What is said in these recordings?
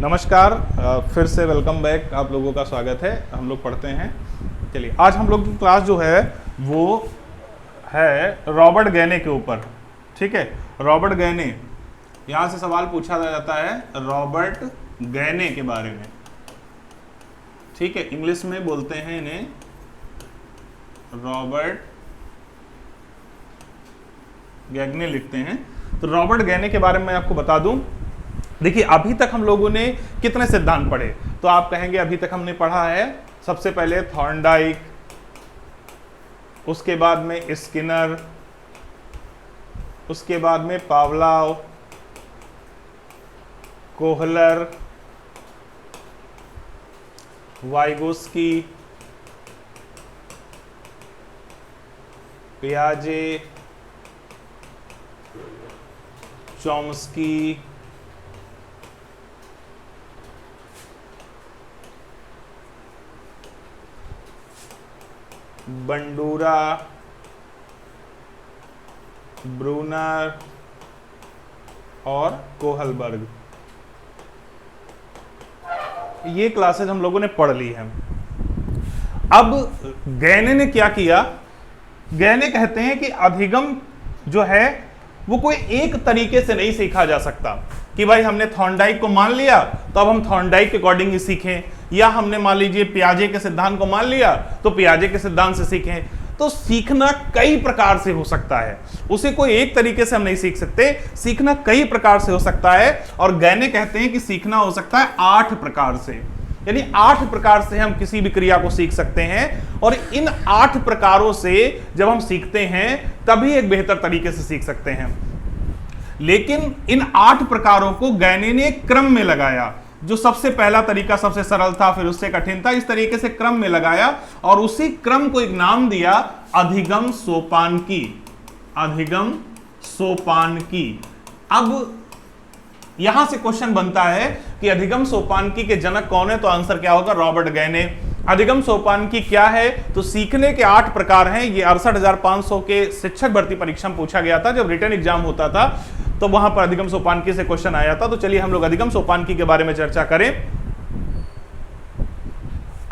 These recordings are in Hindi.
नमस्कार, फिर से वेलकम बैक। आप लोगों का स्वागत है। हम लोग पढ़ते हैं। चलिए, आज हम लोग की क्लास जो है वो है रॉबर्ट गैने के ऊपर। ठीक है, रॉबर्ट गैने, यहाँ से सवाल पूछा जाता है रॉबर्ट गैने के बारे में। ठीक है, इंग्लिश में बोलते हैं इन्हें रॉबर्ट गैने लिखते हैं। तो रॉबर्ट गैने के बारे में मैं आपको बता दूं। देखिए, अभी तक हम लोगों ने कितने सिद्धांत पढ़े, तो आप कहेंगे अभी तक हमने पढ़ा है सबसे पहले थॉर्नडाइक, उसके बाद में स्किनर, उसके बाद में पावलोव, कोहलर, वाइगोस्की, पियाजे, चॉम्स्की, बंडूरा, ब्रूनर और कोहलबर्ग। ये क्लासेस हम लोगों ने पढ़ ली हैं। अब गैने ने क्या किया? गैने कहते हैं कि अधिगम जो है वो कोई एक तरीके से नहीं सीखा जा सकता कि भाई हमने थॉर्नडाइक को मान लिया तो अब हम थॉर्नडाइक के अकॉर्डिंग ही सीखें, या हमने मान लीजिए पियाजे के सिद्धांत को मान लिया तो पियाजे के सिद्धांत से सीखें। तो सीखना कई प्रकार से हो सकता है, उसे कोई एक तरीके से हम नहीं सीख सकते। सीखना कई प्रकार से हो सकता है, और गैने कहते हैं कि सीखना हो सकता है 8 प्रकार से। यानी 8 प्रकार से हम किसी भी क्रिया को सीख सकते हैं, और इन 8 प्रकारों से जब हम सीखते हैं तभी एक बेहतर तरीके से सीख सकते हैं। लेकिन इन 8 प्रकारों को गैने ने एक क्रम में लगाया। जो सबसे पहला तरीका सबसे सरल था, फिर उससे कठिन था, इस तरीके से क्रम में लगाया, और उसी क्रम को एक नाम दिया अधिगम सोपानकी। अधिगम सोपानकी। अब यहां से क्वेश्चन बनता है कि अधिगम सोपानकी के जनक कौन है? तो आंसर क्या होगा? रॉबर्ट गैने। अधिगम सोपानकी क्या है? तो सीखने के 8 प्रकार हैं। ये 68,500 के शिक्षक भर्ती परीक्षा में पूछा गया था, जब रिटन एग्जाम होता था तो वहां पर अधिगम सोपानकी से क्वेश्चन आया था। तो चलिए हम लोग अधिगम सोपानकी के बारे में चर्चा करें।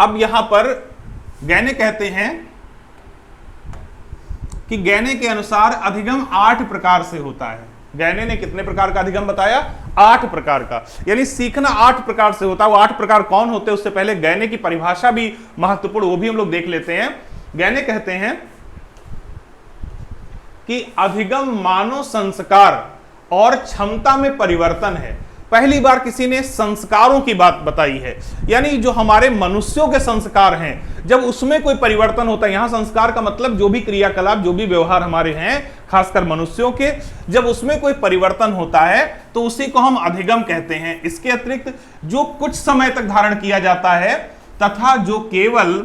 अब यहां पर गैने कहते हैं कि गैने के अनुसार अधिगम 8 प्रकार से होता है। गैने ने कितने प्रकार का अधिगम बताया? 8 प्रकार का। यानी सीखना 8 प्रकार से होता है। वो 8 प्रकार कौन होते हैं उससे पहले गैने की परिभाषा भी महत्वपूर्ण, वो भी हम लोग देख लेते हैं। गैने कहते हैं कि अधिगम मानव संस्कार और क्षमता में परिवर्तन है। पहली बार किसी ने संस्कारों की बात बताई है, यानी जो हमारे मनुष्यों के संस्कार हैं, जब उसमें कोई परिवर्तन होता है। यहां संस्कार का मतलब जो भी क्रियाकलाप, जो भी व्यवहार हमारे हैं, खासकर मनुष्यों के, जब उसमें कोई परिवर्तन होता है तो उसी को हम अधिगम कहते हैं। इसके अतिरिक्त जो कुछ समय तक धारण किया जाता है तथा जो केवल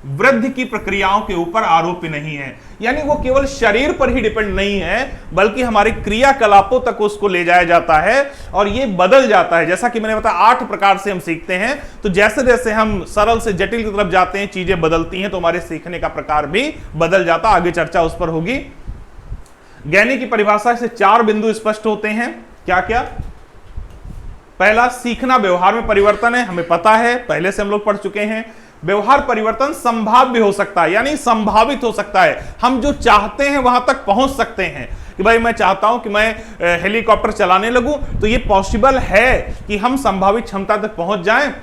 वृद्धि की प्रक्रियाओं के ऊपर आरोपी नहीं है, यानी वो केवल शरीर पर ही डिपेंड नहीं है, बल्कि हमारी क्रियाकलापों तक उसको ले जाया जाता है और ये बदल जाता है। जैसा कि मैंने बताया 8 प्रकार से हम सीखते हैं, तो जैसे जैसे हम सरल से जटिल की तरफ जाते हैं, चीजें बदलती हैं, तो हमारे सीखने का प्रकार भी बदल जाता। आगे चर्चा उस पर होगी। गैने की परिभाषा से 4 बिंदु स्पष्ट होते हैं। क्या क्या? पहला, सीखना व्यवहार में परिवर्तन है। हमें पता है, पहले से हम लोग पढ़ चुके हैं। व्यवहार परिवर्तन संभाव्य हो सकता है, यानी संभावित हो सकता है। हम जो चाहते हैं वहां तक पहुंच सकते हैं कि भाई मैं चाहता हूं कि मैं हेलीकॉप्टर चलाने लगूं, तो ये पॉसिबल है कि हम संभावित क्षमता तक पहुंच जाएं।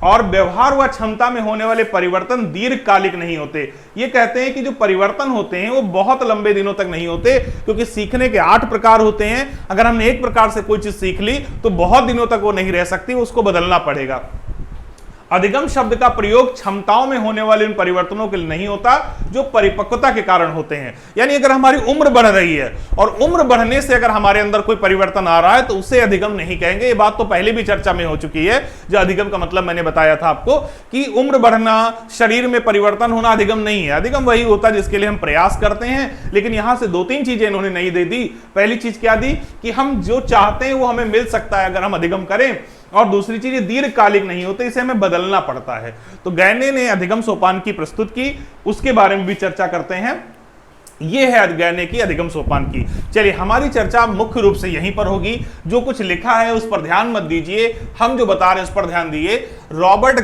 और व्यवहार व क्षमता में होने वाले परिवर्तन दीर्घकालिक नहीं होते। ये कहते हैं कि जो परिवर्तन होते हैं वो बहुत लंबे दिनों तक नहीं होते, क्योंकि सीखने के 8 प्रकार होते हैं। अगर हमने एक प्रकार से कोई चीज सीख ली तो बहुत दिनों तक वो नहीं रह सकती, उसको बदलना पड़ेगा। अधिगम शब्द का प्रयोग क्षमताओं में होने वाले उन परिवर्तनों के लिए नहीं होता जो परिपक्वता के कारण होते हैं। यानी अगर हमारी उम्र बढ़ रही है और उम्र बढ़ने से अगर हमारे अंदर कोई परिवर्तन आ रहा है तो उसे अधिगम नहीं कहेंगे। ये बात तो पहले भी चर्चा में हो चुकी है। जो अधिगम का मतलब मैंने बताया था आपको कि उम्र बढ़ना, शरीर में परिवर्तन होना अधिगम नहीं है। अधिगम वही होता है जिसके लिए हम प्रयास करते हैं। लेकिन यहां से 2-3 चीजें इन्होंने नहीं दे दी। पहली चीज क्या दी कि हम जो चाहते हैं वो हमें मिल सकता है अगर हम अधिगम करें, और दूसरी चीज ये दीर्घकालिक नहीं होते, इसे हमें बदलना पड़ता है। तो गैने ने अधिगम सोपान की प्रस्तुत की, उसके बारे में भी चर्चा करते हैं। ये है गहने की अधिगम सोपान की। चलिए, हमारी चर्चा मुख्य रूप से यहीं पर होगी। जो कुछ लिखा है उस पर ध्यान मत दीजिए, हम जो बता रहे हैं उस पर ध्यान दिए। रॉबर्ट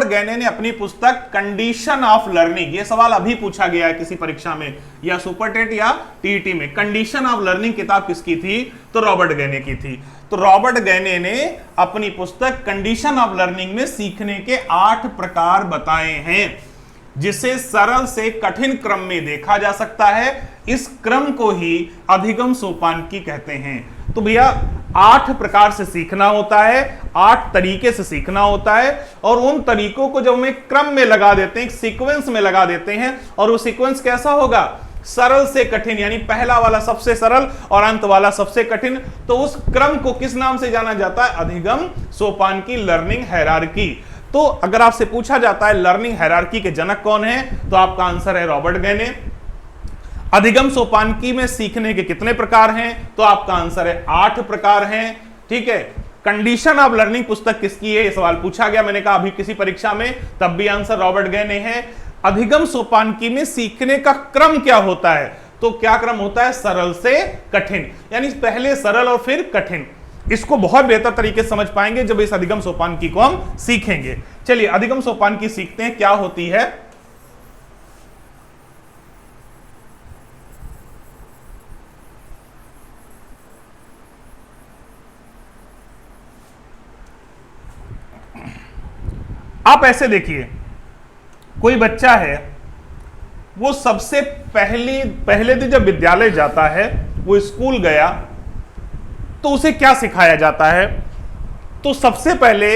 गैने ने अपनी पुस्तक कंडीशन ऑफ लर्निंग, ये सवाल अभी पूछा गया है किसी परीक्षा में, या सुपरटेट या टीईटी में, कंडीशन ऑफ लर्निंग किताब किसकी थी? तो रॉबर्ट गैने की थी। तो रॉबर्ट गैने ने अपनी पुस्तक कंडीशन ऑफ लर्निंग में सीखने के 8 प्रकार बताए हैं, जिसे सरल से कठिन क्रम में देखा जा सकता है। इस क्रम को ही अधिगम सोपानकी कहते हैं। तो भैया 8 प्रकार से सीखना होता है, 8 तरीके से सीखना होता है, और उन तरीकों को जब हम एक क्रम में लगा देते हैं, एक सीक्वेंस में लगा देते हैं, और वो सीक्वेंस कैसा होगा? सरल से कठिन, यानी पहला वाला सबसे सरल और अंत वाला सबसे कठिन। तो उस क्रम को किस नाम से जाना जाता है? अधिगम सोपानकी, लर्निंग हायरार्की। तो अगर आपसे पूछा जाता है लर्निंग हायरार्की के जनक कौन है, तो आपका आंसर है रॉबर्ट गैने। अधिगम सोपानकी में सीखने के कितने प्रकार हैं? तो आपका आंसर है 8 प्रकार हैं। ठीक है। कंडीशन ऑफ लर्निंग पुस्तक किसकी है, ये सवाल पूछा गया, मैंने कहा अभी किसी परीक्षा में, तब भी आंसर रॉबर्ट गैने है। अधिगम सोपानकी में सीखने का क्रम क्या होता है? तो क्या क्रम होता है? सरल से कठिन, यानी पहले सरल और फिर कठिन। इसको बहुत बेहतर तरीके से समझ पाएंगे जब इस अधिगम सोपानकी को हम सीखेंगे। चलिए, अधिगम सोपानकी सीखते हैं, क्या होती है। आप ऐसे देखिए, कोई बच्चा है, वो सबसे पहले दिन जब विद्यालय जाता है, वो स्कूल गया, तो उसे क्या सिखाया जाता है? तो सबसे पहले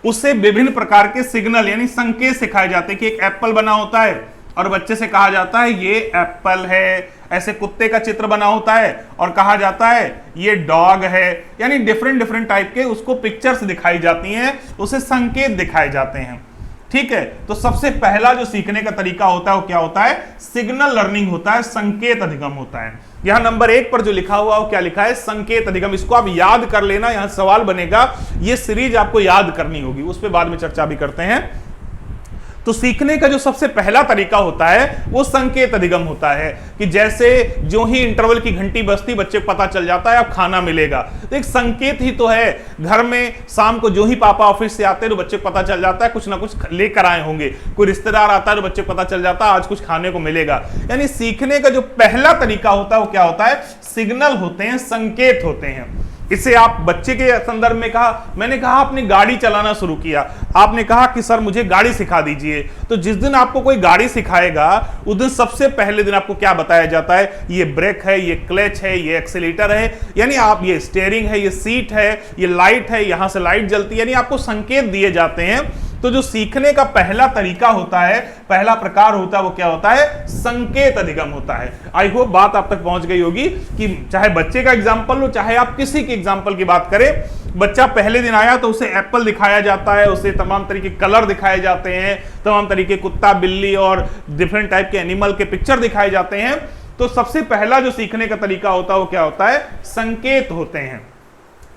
उसे विभिन्न प्रकार के सिग्नल यानी संकेत सिखाए जाते हैं कि एक एप्पल बना होता है और बच्चे से कहा जाता है ये एप्पल है, ऐसे कुत्ते का चित्र बना होता है और कहा जाता है ये डॉग है, यानी डिफरेंट टाइप के उसको पिक्चर्स दिखाई जाती हैं, उसे संकेत दिखाए जाते हैं। ठीक है। तो सबसे पहला जो सीखने का तरीका होता है वो क्या होता है? सिग्नल लर्निंग होता है, संकेत अधिगम होता है। यहां नंबर 1 पर जो लिखा हुआ वो क्या लिखा है? संकेत अधिगम। इसको आप याद कर लेना, यहां सवाल बनेगा, ये सीरीज आपको याद करनी होगी, उस पर बाद में चर्चा भी करते हैं। तो सीखने का जो सबसे पहला तरीका होता है वो संकेत अधिगम होता है, कि जैसे जो ही इंटरवल की घंटी बजती बच्चे को पता चल जाता है अब खाना मिलेगा, तो एक संकेत ही तो है। घर में शाम को जो ही पापा ऑफिस से आते हैं तो बच्चे को पता चल जाता है कुछ ना कुछ लेकर आए होंगे, कोई रिश्तेदार आता है तो बच्चे को पता चल जाता है आज कुछ खाने को मिलेगा। यानी सीखने का जो पहला तरीका होता है वो क्या होता है? सिग्नल होते हैं, संकेत होते हैं। इसे आप बच्चे के संदर्भ में कहा, मैंने कहा आपने गाड़ी चलाना शुरू किया, आपने कहा कि सर मुझे गाड़ी सिखा दीजिए, तो जिस दिन आपको कोई गाड़ी सिखाएगा उस दिन सबसे पहले दिन आपको क्या बताया जाता है? ये ब्रेक है, ये क्लच है, ये एक्सीलेटर है, यानी आप ये स्टीयरिंग है, ये सीट है, ये लाइट है, यहां से लाइट जलती है, यानी आपको संकेत दिए जाते हैं। तो जो सीखने का पहला तरीका होता है, पहला प्रकार होता है, वो क्या होता है? संकेत अधिगम होता है। आई होप बात आप तक पहुंच गई होगी कि चाहे बच्चे का एग्जाम्पल लो, चाहे आप किसी के एग्जाम्पल की बात करें, बच्चा पहले दिन आया तो उसे एप्पल दिखाया जाता है, उसे तमाम तरीके कलर दिखाए जाते हैं, तमाम तरीके कुत्ता, बिल्ली और डिफरेंट टाइप के एनिमल के पिक्चर दिखाए जाते हैं। तो सबसे पहला जो सीखने का तरीका होता है वो क्या होता है? संकेत होते हैं,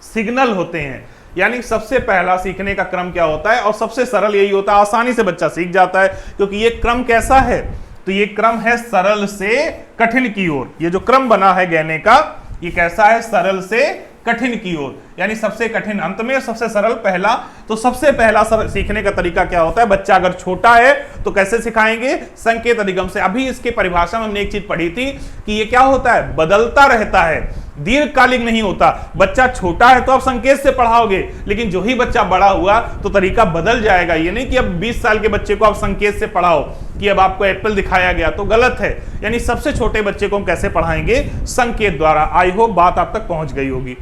सिग्नल होते हैं। यानी सबसे पहला सीखने का क्रम क्या होता है? और सबसे सरल यही होता है, आसानी से बच्चा सीख जाता है, क्योंकि ये क्रम कैसा है? तो ये क्रम है सरल से कठिन की ओर। ये जो क्रम बना है गैने का, ये कैसा है? सरल से कठिन की ओर, यानी सबसे कठिन अंत में, सबसे सरल पहला। तो सबसे पहला सीखने का तरीका क्या होता है? बच्चा अगर छोटा है तो कैसे सिखाएंगे? संकेत अधिगम से। अभी इसके परिभाषा में हमने एक चीज पढ़ी थी कि ये क्या होता है? बदलता रहता है, दीर्घकालिक नहीं होता। बच्चा छोटा है तो आप संकेत से पढ़ाओगे, लेकिन जो ही बच्चा बड़ा हुआ तो तरीका बदल जाएगा। ये नहीं कि अब 20 साल के बच्चे को आप संकेत से पढ़ाओ कि अब आपको एप्पल दिखाया गया, तो गलत है। यानी सबसे छोटे बच्चे को हम कैसे पढ़ाएंगे? संकेत द्वारा। आई होप बात आप तक पहुंच गई होगी।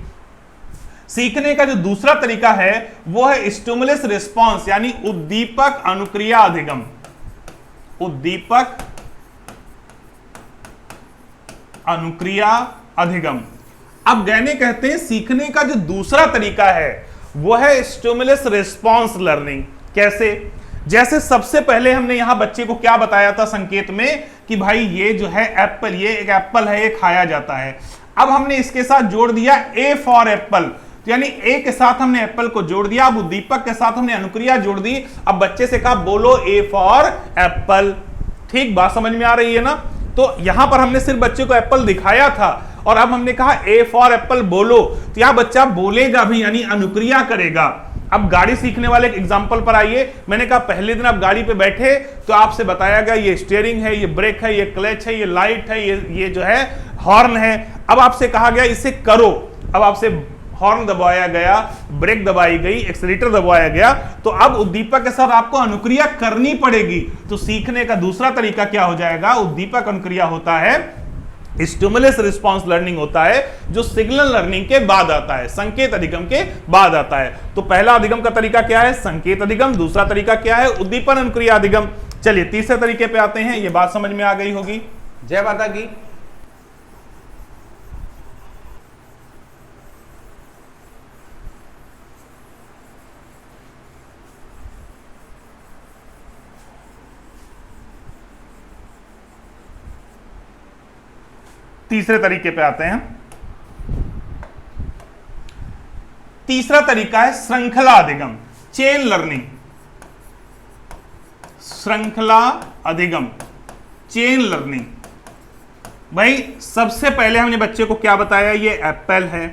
सीखने का जो दूसरा तरीका है वो है स्टिमुलस रिस्पॉन्स, यानी उद्दीपक अनुक्रिया अधिगम। उद्दीपक अनुक्रिया अधिगम। अब गैने कहते हैं सीखने का जो दूसरा तरीका है वो है स्टिमुलस रिस्पॉन्स लर्निंग। कैसे? जैसे सबसे पहले हमने यहां बच्चे को क्या बताया था संकेत में कि भाई ये जो है एप्पल, ये एक एप्पल है, ये खाया जाता है। अब हमने इसके साथ जोड़ दिया ए फॉर एप्पल, यानी ए के साथ हमने एप्पल को जोड़ दिया, अब उद्दीपक के साथ हमने अनुक्रिया जोड़ दी। अब बच्चे से कहा बोलो ए फॉर एप्पल। ठीक, बात समझ में आ रही है ना? तो यहां पर हमने सिर्फ बच्चे को एप्पल दिखाया था और अब हमने कहा ए फॉर एप्पल बोलो, तो यह बच्चा बोलेगा भी, यानी अनुक्रिया करेगा। अब गाड़ी सीखने वाले एग्जाम्पल पर आइए। मैंने कहा पहले दिन आप गाड़ी पे बैठे तो आपसे बताया गया ये स्टीयरिंग है, ये ब्रेक है, ये क्लच है, ये लाइट है, ये जो है हॉर्न है। अब आपसे कहा गया इसे करो, अब आपसे हॉर्न दबाया गया, ब्रेक दबाई गई, एक्सीलरेटर दबाया गया, तो अब उद्दीपक के साथ आपको अनुक्रिया करनी पड़ेगी। तो सीखने का दूसरा तरीका क्या हो जाएगा? उद्दीपक अनुक्रिया होता है, स्टिमुलस रिस्पॉन्स लर्निंग होता है, जो सिग्नल लर्निंग के बाद आता है, संकेत अधिगम के बाद आता है। तो पहला अधिगम का तरीका क्या है? संकेत अधिगम। दूसरा तरीका क्या है? उद्दीपन अनुक्रिया अधिगम। चलिए तीसरे तरीके पे आते हैं, ये बात समझ में आ गई होगी। जय माता की। तीसरे तरीके पे आते हैं। तीसरा तरीका है श्रृंखला अधिगम, चेन लर्निंग। श्रृंखला अधिगम, चेन लर्निंग। भाई सबसे पहले हमने बच्चे को क्या बताया? ये एप्पल है।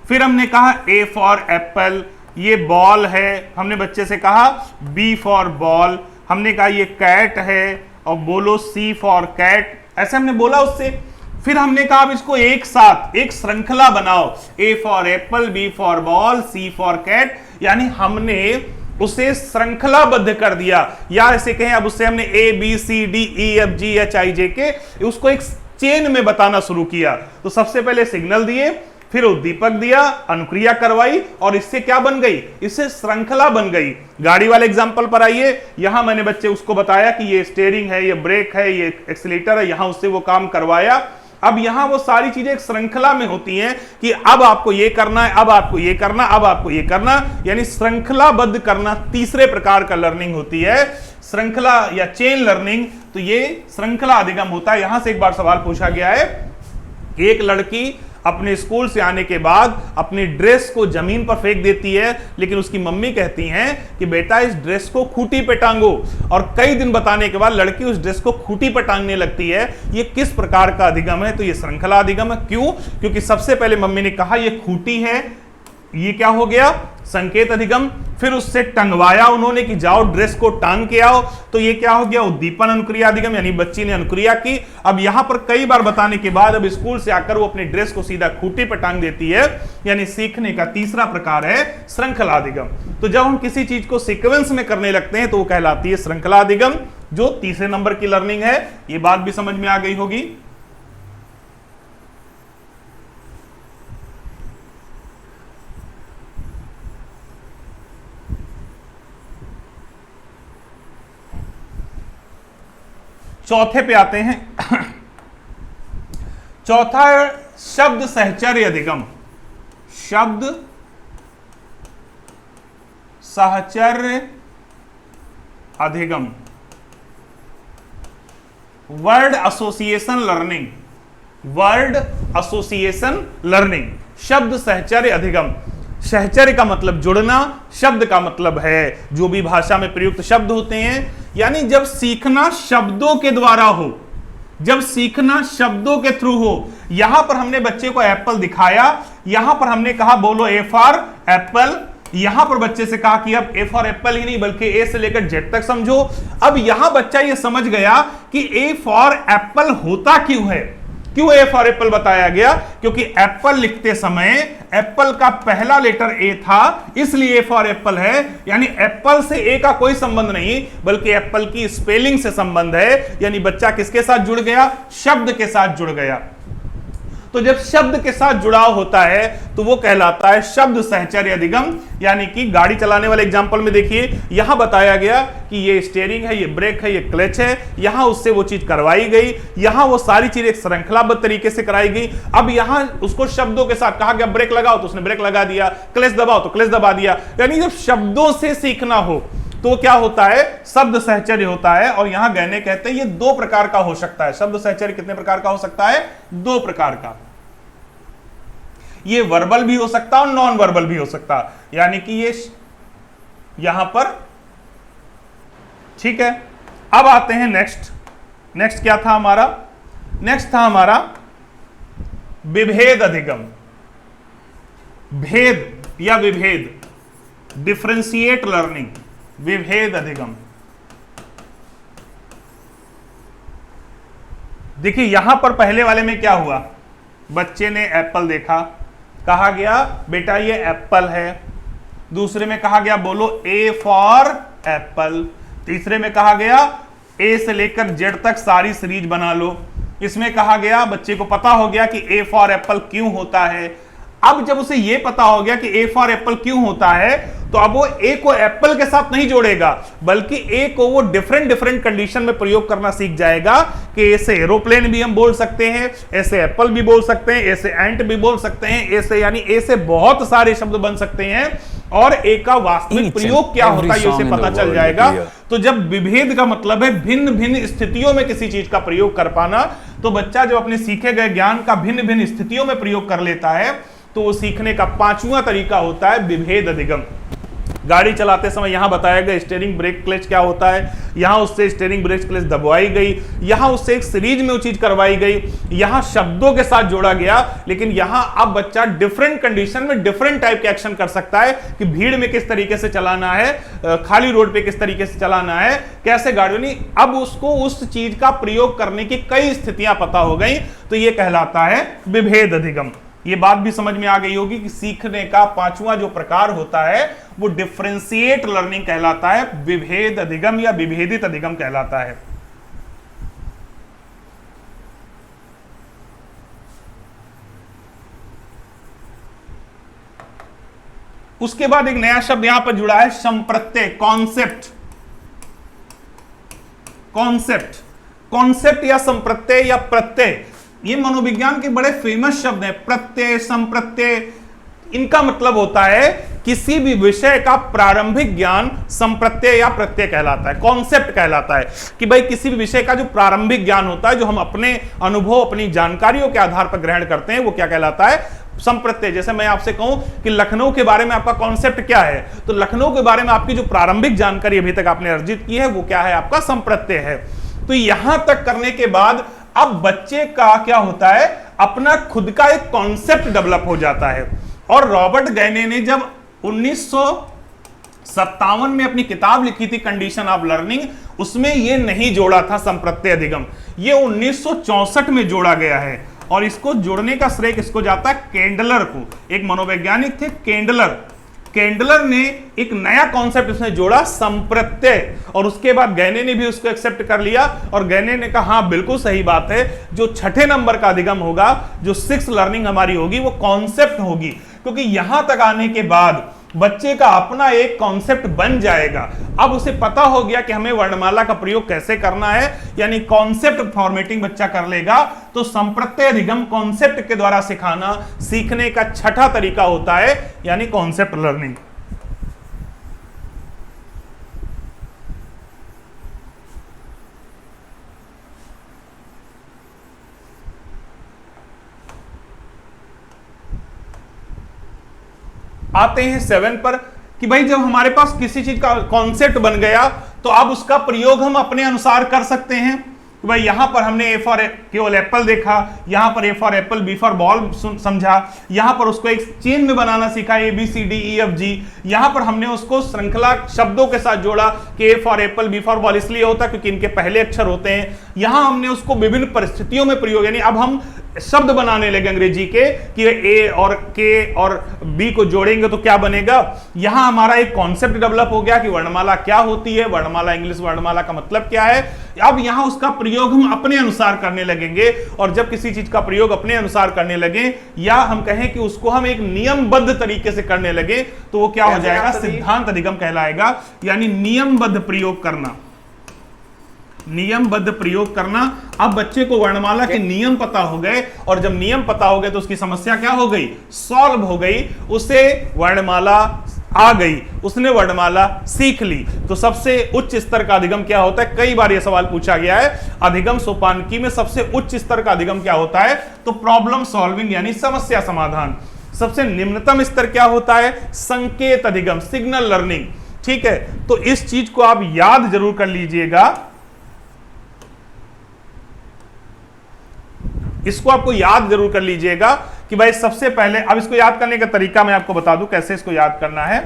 फिर हमने कहा ए फॉर एप्पल, ये बॉल है। हमने बच्चे से कहा बी फॉर बॉल। हमने कहा ये कैट है और बोलो सी फॉर कैट, ऐसे हमने बोला उससे। फिर हमने कहा अब इसको एक साथ एक श्रृंखला बनाओ, A for apple, B for ball, C for cat, यानी हमने उसे श्रृंखलाबद्ध कर दिया। या ऐसे कहें अब उससे हमने A B C D E F G H I J K उसको एक चेन में बताना शुरू किया। तो सबसे पहले सिग्नल दिए, फिर उद्दीपक दिया, अनुक्रिया करवाई और इससे क्या बन गई? इससे श्रृंखला बन गई। गाड़ी वाले एग्जांपल पर आइए। यहां मैंने बच्चे उसको बताया कि ये स्टीयरिंग है, ये ब्रेक है, ये एक्सीलरेटर है, यहां उससे वो काम करवाया। अब यहां वो सारी चीजें एक श्रृंखला में होती हैं कि अब आपको ये करना है, अब आपको ये करना, अब आपको ये करना, यानी श्रृंखलाबद्ध करना तीसरे प्रकार का लर्निंग होती है, श्रृंखला या चेन लर्निंग। तो ये श्रृंखला अधिगम होता है। यहां से एक बार सवाल पूछा गया है कि एक लड़की अपने स्कूल से आने के बाद अपनी ड्रेस को जमीन पर फेंक देती है, लेकिन उसकी मम्मी कहती हैं कि बेटा इस ड्रेस को खूंटी पे टांगो, और कई दिन बताने के बाद लड़की उस ड्रेस को खूंटी पर टांगने लगती है। ये किस प्रकार का अधिगम है? तो ये श्रृंखला अधिगम है। क्यों? क्योंकि सबसे पहले मम्मी ने कहा ये खूंटी है, ये क्या हो गया? संकेत अधिगम। फिर उससे टंगवाया उन्होंने कि जाओ ड्रेस को टांग के आओ, तो ये क्या हो गया? उद्दीपन अनुक्रिया अधिगम, यानी बच्ची ने अनुक्रिया की। अब यहां पर कई बार बताने के बाद अब स्कूल से आकर वो अपनी ड्रेस को सीधा खूंटी पर टांग देती है, यानी सीखने का तीसरा प्रकार है श्रृंखला अधिगम। तो जब हम किसी चीज को सीक्वेंस में करने लगते हैं तो वो कहलाती है श्रृंखला अधिगम, जो तीसरे नंबर की लर्निंग है। ये बात भी समझ में आ गई होगी। चौथे पे आते हैं। चौथा शब्द सहचर्य अधिगम, शब्द सहचर्य अधिगम, word association learning, word association learning, शब्द सहचर्य अधिगम। सहचर्य का मतलब जुड़ना, शब्द का मतलब है जो भी भाषा में प्रयुक्त शब्द होते हैं, यानी जब सीखना शब्दों के द्वारा हो, जब सीखना शब्दों के थ्रू हो। यहां पर हमने बच्चे को एप्पल दिखाया, यहां पर हमने कहा बोलो ए फॉर एप्पल, यहां पर बच्चे से कहा कि अब ए फॉर एप्पल ही नहीं बल्कि ए से लेकर जेड तक समझो। अब यहां बच्चा ये समझ गया कि ए फॉर एप्पल होता क्यों है। क्यों ए फॉर एप्पल बताया गया? क्योंकि एप्पल लिखते समय एप्पल का पहला लेटर ए था, इसलिए ए फॉर एप्पल है। यानी एप्पल से ए का कोई संबंध नहीं बल्कि एप्पल की स्पेलिंग से संबंध है। यानी बच्चा किसके साथ जुड़ गया? शब्द के साथ जुड़ गया। तो जब शब्द के साथ जुड़ाव होता है तो वो कहलाता है शब्द सहचर्य अधिगम। यानी कि गाड़ी चलाने वाले एग्जांपल में देखिए, यहां बताया गया कि ये स्टीयरिंग है, ये ब्रेक है, ये क्लच है, यहां उससे वो चीज करवाई गई, यहां वो सारी चीजें एक श्रृंखलाबद्ध तरीके से कराई गई। अब यहां उसको शब्दों के साथ कहा गया ब्रेक लगाओ तो उसने ब्रेक लगा दिया, क्लच दबाओ तो क्लच दबा दिया। यानी जब शब्दों से सीखना हो तो क्या होता है? शब्द सहचर्य होता है। और यहां गहने कहते हैं ये दो प्रकार का हो सकता है। शब्द सहचर्य कितने प्रकार का हो सकता है? दो प्रकार का। ये वर्बल भी हो सकता और नॉन वर्बल भी हो सकता, यानी कि ये यहां पर, ठीक है। अब आते हैं नेक्स्ट क्या था हमारा, नेक्स्ट था हमारा विभेद अधिगम। भेद या विभेद, डिफरेंशिएट लर्निंग, विभेद अधिगम। देखिए यहां पर पहले वाले में क्या हुआ, बच्चे ने एप्पल देखा, कहा गया बेटा ये एप्पल है। दूसरे में कहा गया बोलो ए फॉर एप्पल। तीसरे में कहा गया ए से लेकर जेड तक सारी सीरीज बना लो। इसमें कहा गया बच्चे को पता हो गया कि ए फॉर एप्पल क्यों होता है। अब जब उसे यह पता हो गया कि ए फॉर एप्पल क्यों होता है, तो अब वो ए को एप्पल के साथ नहीं जोड़ेगा, बल्कि ए को वो डिफरेंट कंडीशन में प्रयोग करना सीख जाएगा कि ऐसे एरोप्लेन भी हम बोल सकते हैं, ऐसे एप्पल भी बोल सकते हैं, ऐसे एंट भी बोल सकते हैं, ऐसे यानी ए से बहुत सारे शब्द बन सकते हैं, और ए का वास्तविक प्रयोग क्या होता है उसे पता चल जाएगा। तो जब विभेद का मतलब है भिन्न भिन्न स्थितियों में किसी चीज का प्रयोग कर पाना, तो बच्चा जब अपने सीखे गए ज्ञान का भिन्न भिन्न स्थितियों में प्रयोग कर लेता है, तो वो सीखने का पांचवा तरीका होता है विभेद अधिगम। गाड़ी चलाते समय यहां बताया गया स्टीयरिंग ब्रेक क्लच क्या होता है, यहां उससे स्टीयरिंग ब्रेक क्लच दबवाई गई, यहां उससे एक सीरीज में वो चीज करवाई गई, यहां शब्दों के साथ जोड़ा गया। लेकिन यहां अब बच्चा डिफरेंट कंडीशन में डिफरेंट टाइप के एक्शन कर सकता है कि भीड़ में किस तरीके से चलाना है, खाली रोड पे किस तरीके से चलाना है, कैसे गाड़ी नहीं। अब उसको उस चीज का प्रयोग करने की कई स्थितियां पता हो गई, तो यह कहलाता है विभेद अधिगम। ये बात भी समझ में आ गई होगी कि सीखने का पांचवा जो प्रकार होता है वो डिफरेंशिएट लर्निंग कहलाता है, विभेद अधिगम या विभेदित अधिगम कहलाता है। उसके बाद एक नया शब्द यहां पर जुड़ा है, संप्रत्यय, कॉन्सेप्ट। कॉन्सेप्ट या संप्रत्यय या प्रत्यय, ये मनोविज्ञान के बड़े फेमस शब्द हैं। प्रत्यय, संप्रत्यय, इनका मतलब होता है किसी भी विषय का प्रारंभिक ज्ञान संप्रत्यय या प्रत्यय कहलाता है, कॉन्सेप्ट कहलाता है। कि भाई किसी भी विषय का जो प्रारंभिक ज्ञान होता है, जो हम अपने अनुभव, अपनी जानकारियों के आधार पर ग्रहण करते हैं, वो क्या कहलाता है, संप्रत्यय। जैसे मैं आपसे कहूं कि लखनऊ के बारे में आपका कॉन्सेप्ट क्या है, तो लखनऊ के बारे में आपकी जो प्रारंभिक जानकारी अभी तक आपने अर्जित की है वो क्या है, आपका संप्रत्यय है। तो यहां तक करने के बाद अब बच्चे का क्या होता है, अपना खुद का एक कॉन्सेप्ट डेवलप हो जाता है। और रॉबर्ट गैने ने जब 1957 में अपनी किताब लिखी थी कंडीशन ऑफ लर्निंग, उसमें यह नहीं जोड़ा था संप्रत्यय अधिगम, यह 1964 में जोड़ा गया है। और इसको जोड़ने का श्रेय किसको जाता है, केंडलर को। एक मनोवैज्ञानिक थे केंडलर ने एक नया कॉन्सेप्ट उसने जोड़ा, संप्रत्यय। और उसके बाद गैने ने भी उसको एक्सेप्ट कर लिया, और गैने ने कहा हाँ बिल्कुल सही बात है, जो छठे नंबर का अधिगम होगा, जो 6th लर्निंग हमारी होगी, वो कॉन्सेप्ट होगी। क्योंकि यहां तक आने के बाद बच्चे का अपना एक कॉन्सेप्ट बन जाएगा। अब उसे पता हो गया कि हमें वर्णमाला का प्रयोग कैसे करना है, यानी कॉन्सेप्ट फॉर्मेटिंग बच्चा कर लेगा। तो संप्रत्यय अधिगम कॉन्सेप्ट के द्वारा सिखाना सीखने का छठा तरीका होता है, यानी कॉन्सेप्ट लर्निंग। आते हैं 7 पर कि भाई जब हमारे पास किसी चीज का कॉन्सेप्ट बन गया, तो अब उसका प्रयोग हम अपने अनुसार कर सकते हैं। तो भाई यहां पर हमने ए फॉर केवल एप्पल देखा, यहां पर A for apple, B for ball समझा, यहां पर उसको एक चेन में बनाना सीखा, A B C D E F G. यहां पर हमने उसको श्रृंखला शब्दों के साथ जोड़ा कि A for apple, B for ball इसलिए होता है क्योंकि इनके पहले अक्षर होते हैं। यहां हमने उसको विभिन्न परिस्थितियों में प्रयोग, यानी अब हम शब्द बनाने लगे अंग्रेजी के कि ए और के और बी को जोड़ेंगे तो क्या बनेगा। यहां हमारा एक कॉन्सेप्ट डेवलप हो गया कि वर्णमाला क्या होती है, वर्णमाला, इंग्लिश वर्णमाला का मतलब क्या है। अब यहां उसका प्रयोग हम अपने अनुसार करने लगेंगे, और जब किसी चीज का प्रयोग अपने अनुसार करने लगे, या हम कहें कि उसको हम एक नियमबद्ध तरीके से करने लगे, तो वो क्या हो जाएगा, सिद्धांत अधिगम कहलाएगा। यानी नियमबद्ध प्रयोग करना, नियमबद्ध प्रयोग करना। अब बच्चे को वर्णमाला के नियम पता हो गए, और जब नियम पता हो गए तो उसकी समस्या क्या हो गई, सॉल्व हो गई, उसे वर्णमाला आ गई, उसने वर्णमाला सीख ली। तो सबसे उच्च स्तर का अधिगम क्या होता है, कई बार यह सवाल पूछा गया है, अधिगम सोपानकी में सबसे उच्च स्तर का अधिगम क्या होता है, तो प्रॉब्लम सॉल्विंग, यानी समस्या समाधान। सबसे निम्नतम स्तर क्या होता है? संकेत अधिगम, सिग्नल लर्निंग। ठीक है, तो इस चीज को आप याद जरूर कर लीजिएगा, इसको आपको याद जरूर कर लीजिएगा कि भाई सबसे पहले, अब इसको याद करने का तरीका मैं आपको बता दूं कैसे इसको याद करना है।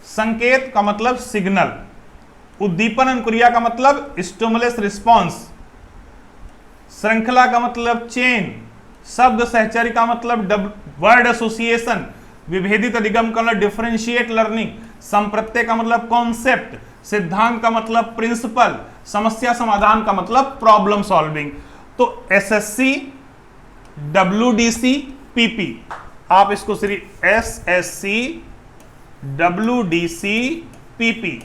संकेत का मतलब सिग्नल, उद्दीपन अनुक्रिया का मतलब स्टिमुलस रिस्पॉन्स, श्रृंखला का मतलब चेन, शब्द सहचर्य का मतलब वर्ड एसोसिएशन, विभेदित अधिगम का मतलब डिफरेंशिएट लर्निंग, संप्रत्यय का मतलब कॉन्सेप्ट, सिद्धांत का मतलब प्रिंसिपल, समस्या समाधान का मतलब प्रॉब्लम सॉल्विंग। तो एसएससी, डब्ल्यूडीसी, पीपी, आप इसको सिर्फ एसएससी, डब्ल्यूडीसी, पीपी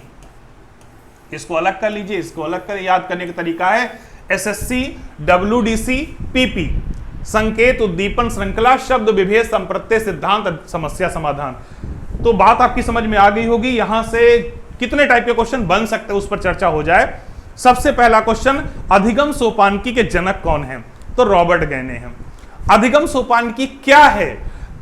इसको अलग कर लीजिए, इसको अलग कर, याद करने का तरीका है एसएससी, डब्ल्यूडीसी, पीपी, संकेत, उद्दीपन, श्रृंखला, शब्द विभेद, संप्रत्यय, सिद्धांत, समस्या समाधान। तो बात आपकी समझ में आ गई होगी। यहां से कितने टाइप के क्वेश्चन बन सकते हैं उस पर चर्चा हो जाए। सबसे पहला क्वेश्चन, अधिगम सोपानकी के जनक कौन है? तो रॉबर्ट गैने हैं। अधिगम सोपानकी क्या है?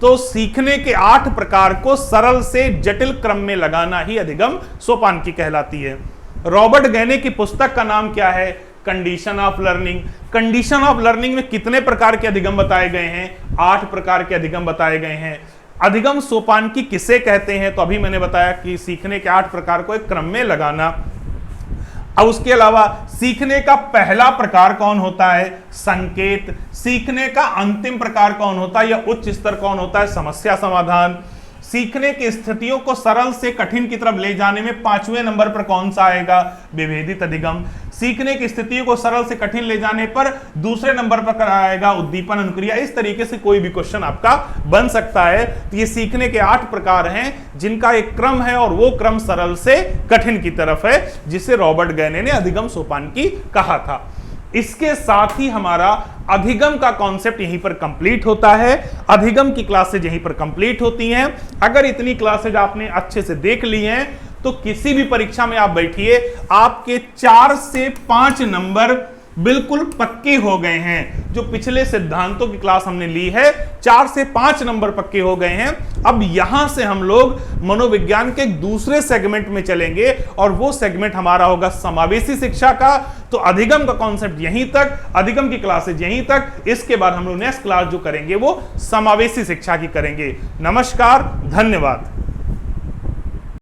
तो सीखने के 8 प्रकार को सरल से जटिल क्रम में लगाना ही अधिगम सोपानकी कहलाती है। रॉबर्ट गैने की पुस्तक का नाम क्या है? Condition of learning. Condition of learning में कितने प्रकार के अधिगम बताए गए हैं? 8 प्रकार के अधिगम बताए गए हैं। अधिगम सोपानकी किसे कहते हैं? तो अभी मैंने बताया कि सीखने के 8 प्रकार को एक क्रम में लगाना। अब उसके अलावा सीखने का पहला प्रकार कौन होता है? संकेत। सीखने का अंतिम प्रकार कौन होता है या उच्च स्तर कौन होता है? समस्या समाधान। सीखने की स्थितियों को सरल से कठिन की तरफ ले जाने में 5वें नंबर पर कौन सा आएगा? विभेदित अधिगम। सीखने की स्थितियों को सरल से कठिन ले जाने पर दूसरे नंबर पर आएगा उद्दीपन अनुक्रिया। इस तरीके से कोई भी क्वेश्चन आपका बन सकता है। तो ये सीखने के 8 प्रकार हैं जिनका एक क्रम है और वो क्रम सरल से कठिन की तरफ है, जिसे रॉबर्ट गैने ने अधिगम सोपानकी कहा था। इसके साथ ही हमारा अधिगम का कॉन्सेप्ट यहीं पर कंप्लीट होता है। अधिगम की क्लासेज यहीं पर कंप्लीट होती हैं। अगर इतनी क्लासेज आपने अच्छे से देख ली हैं तो किसी भी परीक्षा में आप बैठिए, आपके 4 से 5 नंबर बिल्कुल पक्के हो गए हैं। जो पिछले सिद्धांतों की क्लास हमने ली है, 4 से 5 नंबर पक्के हो गए हैं। अब यहां से हम लोग मनोविज्ञान के एक दूसरे सेगमेंट में चलेंगे और वो सेगमेंट हमारा होगा समावेशी शिक्षा का। तो अधिगम का कॉन्सेप्ट यहीं तक, अधिगम की क्लासेज यहीं तक। इसके बाद हम लोग नेक्स्ट क्लास जो करेंगे वो समावेशी शिक्षा की करेंगे। नमस्कार, धन्यवाद।